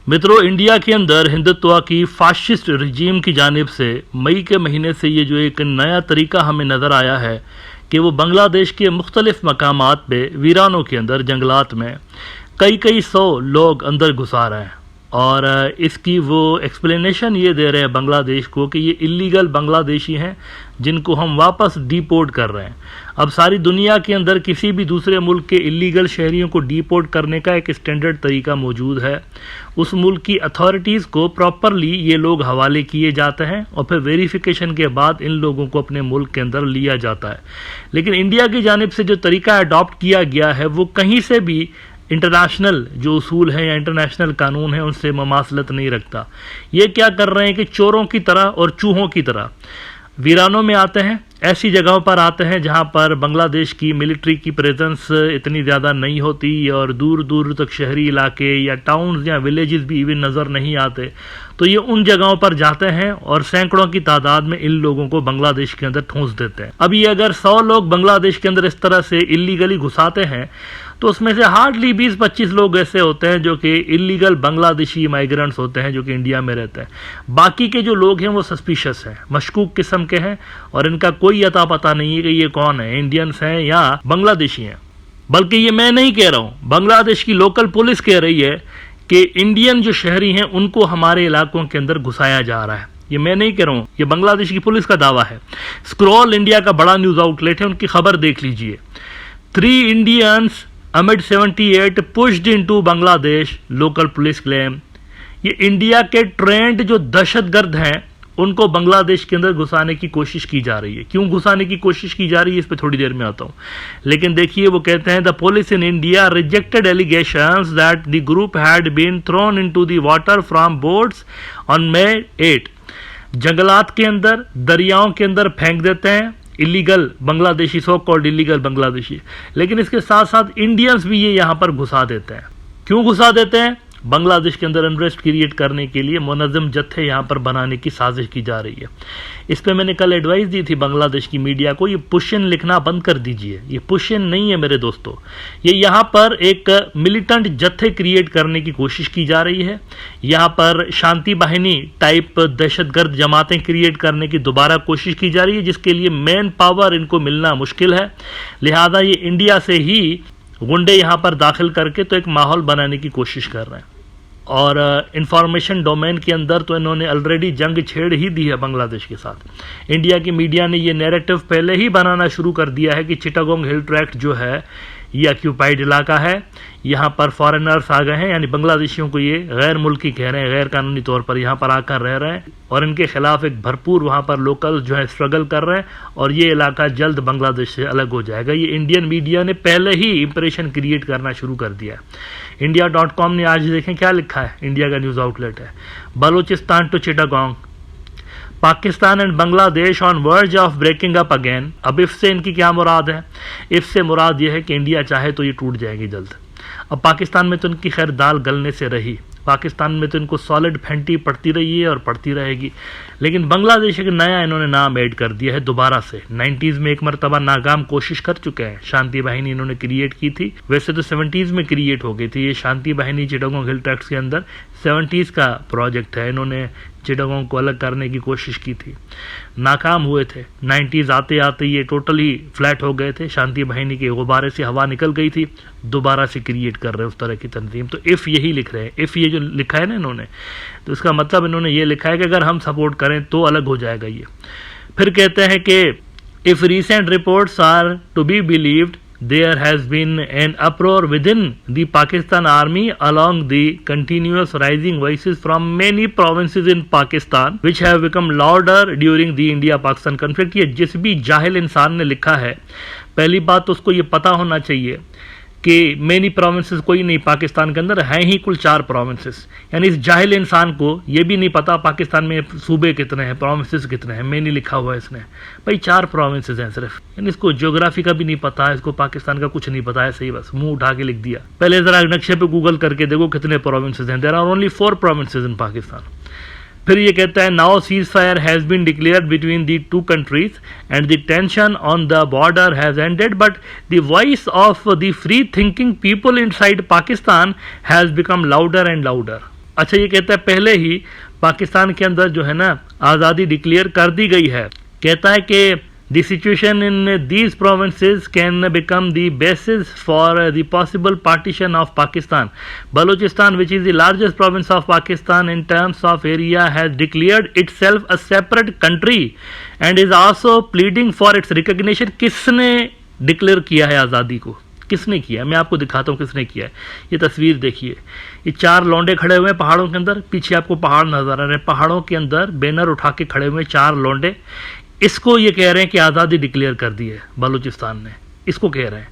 मित्रों, इंडिया के अंदर हिंदुत्व की फाशिस्ट रिजीम की जानिब से मई के महीने से ये जो एक नया तरीका हमें नज़र आया है कि वो बांग्लादेश के मुख्तलिफ मकामात पे वीरानों के अंदर जंगलात में कई कई सौ लोग अंदर घुसा रहे हैं और इसकी वो एक्सप्लेनेशन ये दे रहे हैं बांग्लादेश को कि ये इलीगल बांग्लादेशी हैं जिनको हम वापस डिपोर्ट कर रहे हैं। अब सारी दुनिया के अंदर किसी भी दूसरे मुल्क के इलीगल शहरियों को डिपोर्ट करने का एक स्टैंडर्ड तरीका मौजूद है। उस मुल्क की अथॉरिटीज़ को प्रॉपरली ये लोग हवाले किए जाते हैं और फिर वेरिफिकेशन के बाद इन लोगों को अपने मुल्क के अंदर लिया जाता है। लेकिन इंडिया की जानिब से जो तरीका अडॉप्ट किया गया है वो कहीं से भी इंटरनेशनल जो उसूल हैं या इंटरनेशनल कानून है उनसे ममासलत नहीं रखता। ये क्या कर रहे हैं कि चोरों की तरह और चूहों की तरह वीरानों में आते हैं, ऐसी जगहों पर आते हैं जहां पर बांग्लादेश की मिलिट्री की प्रेजेंस इतनी ज़्यादा नहीं होती और दूर दूर तक शहरी इलाके या टाउन्स या विलेजेस भी इवन नज़र नहीं आते। तो ये उन जगहों पर जाते हैं और सैकड़ों की तादाद में इन लोगों को बांग्लादेश के अंदर ठूंस देते हैं। अब ये अगर 100 लोग बांग्लादेश के अंदर इस तरह से इलीगली घुसाते हैं तो उसमें से हार्डली 20-25 लोग ऐसे होते हैं जो कि इलीगल बांग्लादेशी माइग्रेंट्स होते हैं जो कि इंडिया में रहते हैं। बाकी के जो लोग हैं वो सस्पिशियस हैं, मशकूक किस्म के हैं और इनका कोई अता पता नहीं है कि ये कौन है, इंडियंस हैं या बांग्लादेशी हैं। बल्कि ये मैं नहीं कह रहा हूँ, बांग्लादेश की लोकल पुलिस कह रही है कि इंडियन जो शहरी हैं उनको हमारे इलाकों के अंदर घुसाया जा रहा है। ये मैं नहीं कह रहा हूँ, ये बांग्लादेश की पुलिस का दावा है। स्क्रॉल इंडिया का बड़ा न्यूज़ आउटलेट है, उनकी खबर देख लीजिए। 3 Indians amid 78 pushed into Bangladesh, local police claim. ये इंडिया के ट्रेंड जो दहशतगर्द हैं उनको बांग्लादेश के अंदर घुसाने की कोशिश की जा रही है। क्यों घुसाने की कोशिश की जा रही है इस पे थोड़ी देर में आता हूं। लेकिन देखिए वो कहते हैं the police in India rejected allegations that the group had been thrown into the water from boats on May 8। जंगलात के अंदर, दरियाओं के अंदर फेंक देते हैं illegal Bangladeshi, so called illegal Bangladeshi. लेकिन इसके साथ साथ इंडियंस भी ये यहाँ पर घुसा देते हैं। क्यों घुसा देते हैं? बांग्लादेश के अंदर अनरेस्ट क्रिएट करने के लिए मुनज़्ज़म जत्थे यहाँ पर बनाने की साजिश की जा रही है। इस पे मैंने कल एडवाइस दी थी बांग्लादेश की मीडिया को, ये पुशिन लिखना बंद कर दीजिए। ये पुशिन नहीं है मेरे दोस्तों, ये यहाँ पर एक मिलिटेंट जत्थे क्रिएट करने की कोशिश की जा रही है। यहाँ पर शांति बाहिनी टाइप दहशतगर्द जमातें क्रिएट करने की दोबारा कोशिश की जा रही है, जिसके लिए मैन पावर इनको मिलना मुश्किल है। लिहाजा ये इंडिया से ही गुंडे यहाँ पर दाखिल करके तो एक माहौल बनाने की कोशिश कर रहे हैं। और इंफॉर्मेशन डोमेन के अंदर तो इन्होंने ऑलरेडी जंग छेड़ ही दी है बांग्लादेश के साथ। इंडिया की मीडिया ने ये नैरेटिव पहले ही बनाना शुरू कर दिया है कि चिटागोंग हिल ट्रैक्ट जो है ये ऑक्यूपाइड इलाका है, यहाँ पर फॉरेनर्स आ गए हैं, यानी बांग्लादेशियों को ये गैर मुल्की कह रहे हैं, गैर कानूनी तौर पर यहाँ पर आकर रह रहे हैं और इनके खिलाफ एक भरपूर वहाँ पर लोकल जो है स्ट्रगल कर रहे हैं और ये इलाका जल्द बांग्लादेश से अलग हो जाएगा। ये इंडियन मीडिया ने पहले ही इंप्रेशन क्रिएट करना शुरू कर दिया है। India.com ने आज देखें क्या लिखा है, इंडिया का न्यूज़ आउटलेट है, Balochistan to Chittagong, Pakistan and Bangladesh on verge of breaking up again. अब इफ से इनकी क्या मुराद है? इफ से मुराद यह है कि इंडिया चाहे तो ये टूट जाएगी जल्द। अब पाकिस्तान में तो इनकी खैर दाल गलने से रही, पाकिस्तान में तो इनको सॉलिड फेंटी पड़ती रही है और पड़ती रहेगी। लेकिन बांग्लादेश एक नया इन्होंने नाम ऐड कर दिया है दोबारा से। 90s में एक मरतबा नाकाम कोशिश कर चुके हैं, शांति बाहिनी इन्होंने क्रिएट की थी। वैसे तो 70s में क्रिएट हो गई थी ये शांति बाहिनी चिटागोंग हिल ट्रैक्ट्स के अंदर, 70s का प्रोजेक्ट है। इन्होंने चिटागोंग को अलग करने की कोशिश की थी, नाकाम हुए थे। 90s आते आते ये टोटली फ्लैट हो गए थे, शांति बाहिनी के गुब्बारे से हवा निकल गई थी, दोबारा से क्रिएट कर रहे उस तरह की तंजीम। तो इफ़ यही लिख रहे हैं, इफ़ ये जो लिखा है ना इन्होंने, तो इसका मतलब इन्होंने ये लिखा है कि अगर हम सपोर्ट करें तो अलग हो जाएगा ये। फिर कहते हैं कि if recent reports are to be believed there has been an uproar within the Pakistan army along the continuous rising voices from many provinces in Pakistan which have become louder during the India-Pakistan conflict। ये जिस भी जाहिल इंसान ने लिखा है, पहली बात तो उसको ये पता होना चाहिए कि मेनी प्रोविंसेस कोई नहीं पाकिस्तान के अंदर, हैं ही कुल 4 प्रोविंसेस। यानी इस जाहिल इंसान को ये भी नहीं पता पाकिस्तान में सूबे कितने हैं, प्रोविंसेस कितने हैं, मैंने लिखा हुआ है इसने, भाई 4 प्रोविंसेस हैं सिर्फ। यानी इसको ज्योग्राफी का भी नहीं पता है, इसको पाकिस्तान का कुछ नहीं पता है, सही बस मुंह उठा के लिख दिया। पहले जरा नक्शे पे गूगल करके देखो कितने प्रोविंसेस हैं। There are only 4 provinces in Pakistan. फिर ये कहता है now ceasefire has been declared between the 2 countries and the tension on the border has ended but the voice of the free thinking people inside Pakistan has become louder and louder. अच्छा, ये कहता है पहले ही पाकिस्तान के अंदर जो है ना आज़ादी डिक्लेयर कर दी गई है। कहता है कि the situation in these provinces can become the basis for the possible partition of Pakistan. Balochistan which is the largest province of Pakistan in terms of area has declared itself a separate country and is also pleading for its recognition. किसने declare किया है आज़ादी को? किसने किया? मैं आपको दिखाता हूँ किसने किया है। ये तस्वीर देखिए, ये 4 लौंडे खड़े हुए हैं पहाड़ों के अंदर। पीछे आपको पहाड़ नजर आ रहे हैं, पहाड़ों के अंदर बैनर उठा के खड़े हुए 4 लौंडे। इसको ये कह रहे हैं कि आज़ादी डिक्लेयर कर दी है बलूचिस्तान ने, इसको कह रहे हैं।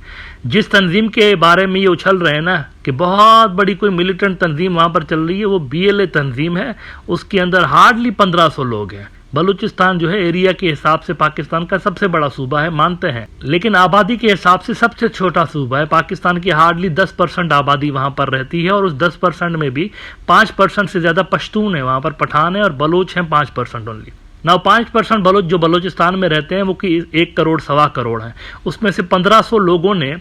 जिस तंजीम के बारे में ये उछल रहे हैं ना कि बहुत बड़ी कोई मिलिटेंट तंजीम वहाँ पर चल रही है, वो BLA तंजीम है। उसके अंदर हार्डली 1500 लोग हैं। बलूचिस्तान जो है एरिया के हिसाब से पाकिस्तान का सबसे बड़ा सूबा है, मानते हैं, लेकिन आबादी के हिसाब से सबसे छोटा सूबा है। पाकिस्तान की हार्डली 10% आबादी वहां पर रहती है और उस 10% में भी 5% से ज्यादा पश्तून है, वहां पर पठान है और बलोच हैं 5% ओनली। ना 5% बलोच जो बलूचिस्तान में रहते हैं वो कि 1 करोड़ सवा करोड़ हैं। उसमें से 1500 लोगों ने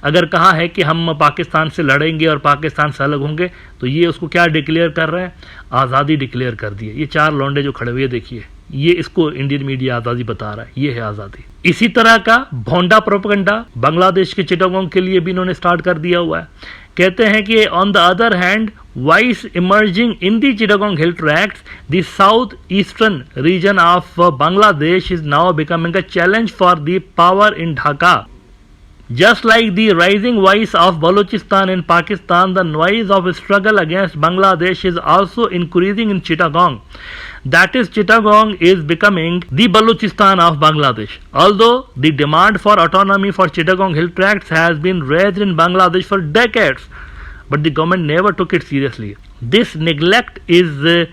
अगर कहा है कि हम पाकिस्तान से लड़ेंगे और पाकिस्तान से अलग होंगे, तो ये उसको क्या डिक्लेयर कर रहे हैं? आज़ादी डिक्लेयर कर दी है। ये 4 लौंडे जो खड़े हुए देखिए, ये इसको इंडियन मीडिया आज़ादी बता रहा है, ये है आज़ादी। इसी तरह का भोंडा प्रोपेगेंडा बांग्लादेश के चिटागोंग के लिए भी इन्होंने स्टार्ट कर दिया हुआ है। कहते हैं कि on the other hand vice emerging in the Chittagong hill tracts the south eastern region of Bangladesh is now becoming a challenge for the power in Dhaka. Just like the rising voice of Balochistan in Pakistan, the noise of struggle against Bangladesh is also increasing in Chittagong. That is, Chittagong is becoming the Balochistan of Bangladesh. Although the demand for autonomy for Chittagong hill tracts has been raised in Bangladesh for decades, but the government never took it seriously. This neglect is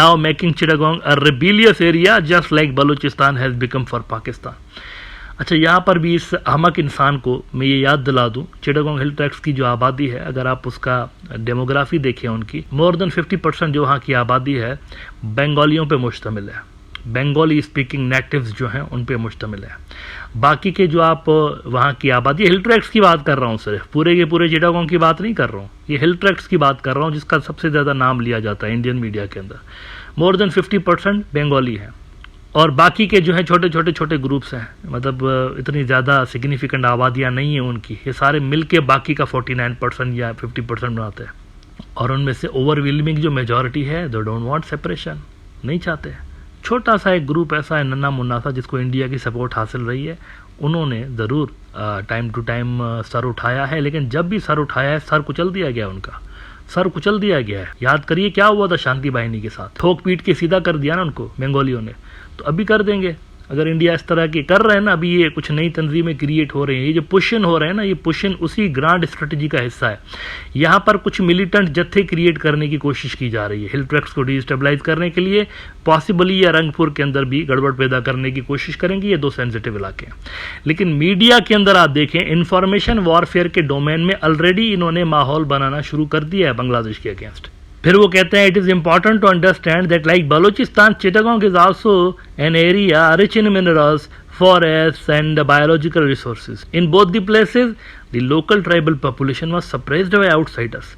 now making Chittagong a rebellious area, just like Balochistan has become for Pakistan. अच्छा, यहाँ पर भी इस अहमक इंसान को मैं ये याद दिला दूँ, चिटागोंग हिल ट्रैक्ट्स की जो आबादी है, अगर आप उसका डेमोग्राफी देखें उनकी, मोर देन 50% जो वहाँ की आबादी है बंगालियों पे मुश्तमिल है। बंगाली स्पीकिंग नेटिव्स जो हैं उन पे मुश्तमिल है। बाकी के जो आप वहाँ की आबादी, हिल ट्रैक्ट्स की बात कर रहा हूँ, सिर्फ पूरे के पूरे चिटागोंग की बात नहीं कर रहा हूँ, ये हिल ट्रैक्ट्स की बात कर रहा हूँ जिसका सबसे ज़्यादा नाम लिया जाता है इंडियन मीडिया के अंदर। मोर देन 50% बंगाली है और बाकी के जो है छोटे छोटे ग्रुप्स हैं, मतलब इतनी ज़्यादा सिग्निफिकेंट आबादियाँ नहीं हैं उनकी, ये सारे मिल के बाकी का 49% या 50% बनाते हैं। और उनमें से ओवरवेलमिंग जो मेजॉरिटी है दे डोंट वांट सेपरेशन, नहीं चाहते। छोटा सा एक ग्रुप ऐसा है नन्ना मुन्ना सा जिसको इंडिया की सपोर्ट हासिल रही है, उन्होंने ज़रूर टाइम टू टाइम सर उठाया है, लेकिन जब भी सर उठाया है सर कुचल दिया गया, उनका सर कुचल दिया गया है। याद करिए क्या हुआ था शांति बाहिनी के साथ, ठोक पीट के सीधा कर दिया ना उनको बंगालियों ने, तो अभी कर देंगे अगर इंडिया इस तरह की कर रहे हैं ना। अभी ये कुछ नई तंजीमें क्रिएट हो रही हैं, ये जो पुशन हो रहे हैं ना, ये पुशन उसी ग्रांड स्ट्रेटजी का हिस्सा है। यहाँ पर कुछ मिलिटेंट जत्थे क्रिएट करने की कोशिश की जा रही है हिल ट्रैक्ट्स को डिस्टेबलाइज करने के लिए, पॉसिबली या रंगपुर के अंदर भी गड़बड़ पैदा करने की कोशिश करेंगे। ये 2 सेंसिटिव इलाके हैं, लेकिन मीडिया के अंदर आप देखें इंफॉर्मेशन वॉरफेयर के डोमेन में ऑलरेडी इन्होंने माहौल बनाना शुरू कर दिया है बांग्लादेश के अगेंस्ट। फिर वो कहते हैं it is important to understand that like Balochistan, Chittagong is also an area rich in minerals, forests and biological resources. In both the places, the local tribal population was suppressed by outsiders.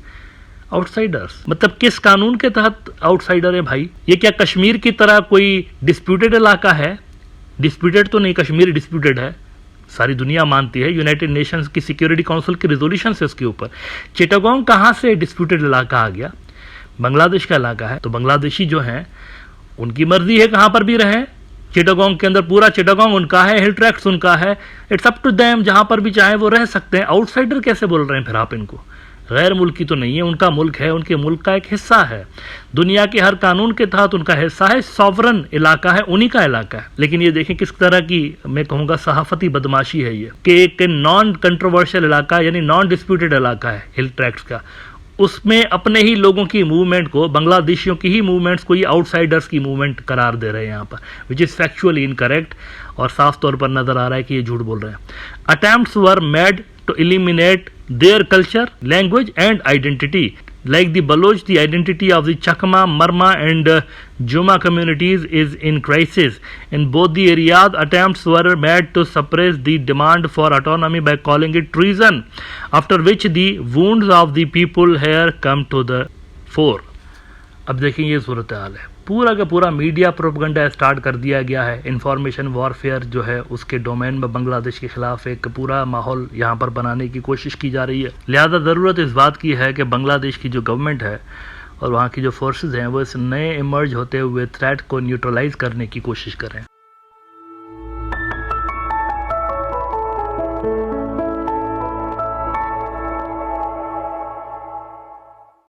Outsiders मतलब किस कानून के तहत outsider है भाई? ये क्या कश्मीर की तरह कोई डिस्प्यूटेड इलाका है? डिस्प्यूटेड तो नहीं, कश्मीर डिस्प्यूटेड है, सारी दुनिया मानती है, यूनाइटेड नेशंस की सिक्योरिटी काउंसिल की रेजोल्यूशन है उसके ऊपर। चिटागोंग कहाँ से डिस्प्यूटेड इलाका आ गया? बांग्लादेश का इलाका है, तो बांग्लादेशी जो हैं उनकी मर्जी है कहाँ पर भी रहें। चिटागोंग के अंदर पूरा चिटागोंग उनका है, हिल ट्रैक्ट्स उनका है, इट्स अप टू देम, जहां पर भी चाहे वो रह सकते हैं। आउटसाइडर कैसे बोल रहे हैं फिर आप इनको? गैर मुल्की तो नहीं है, उनका मुल्क है, उनके मुल्क का एक हिस्सा है, दुनिया के हर कानून के तहत उनका हिस्सा है, सॉवरन इलाका है, उन्हीं का इलाका है। लेकिन ये देखें किस तरह की मैं कहूँगा सहाफती बदमाशी है ये, कि एक नॉन कंट्रोवर्शियल इलाका यानी नॉन डिस्प्यूटेड इलाका है हिल ट्रैक्ट्स का, उसमें अपने ही लोगों की मूवमेंट को, बांग्लादेशियों की ही मूवमेंट्स को ये आउटसाइडर्स की मूवमेंट करार दे रहे हैं यहाँ पर, विच इज़ फैक्चुअली इनकरेक्ट और साफ तौर पर नजर आ रहा है कि ये झूठ बोल रहे हैं। Attempts were made to eliminate their culture, language and identity. Like the Baloch, the identity of the Chakma, Marma and Juma communities is in crisis. In both the areas, attempts were made to suppress the demand for autonomy by calling it treason, after which the wounds of the people here come to the fore. अब देखें ये सूरत हाल है, पूरा का पूरा media propaganda start कर दिया गया है। इंफॉर्मेशन वॉरफेयर जो है उसके डोमेन में बांग्लादेश के खिलाफ एक पूरा माहौल यहाँ पर बनाने की कोशिश की जा रही है। लिहाजा ज़रूरत इस बात की है कि बांग्लादेश की जो गवर्नमेंट है और वहाँ की जो फोर्सेस हैं वो इस नए इमर्ज होते हुए थ्रेट को न्यूट्रलाइज करने की कोशिश करें।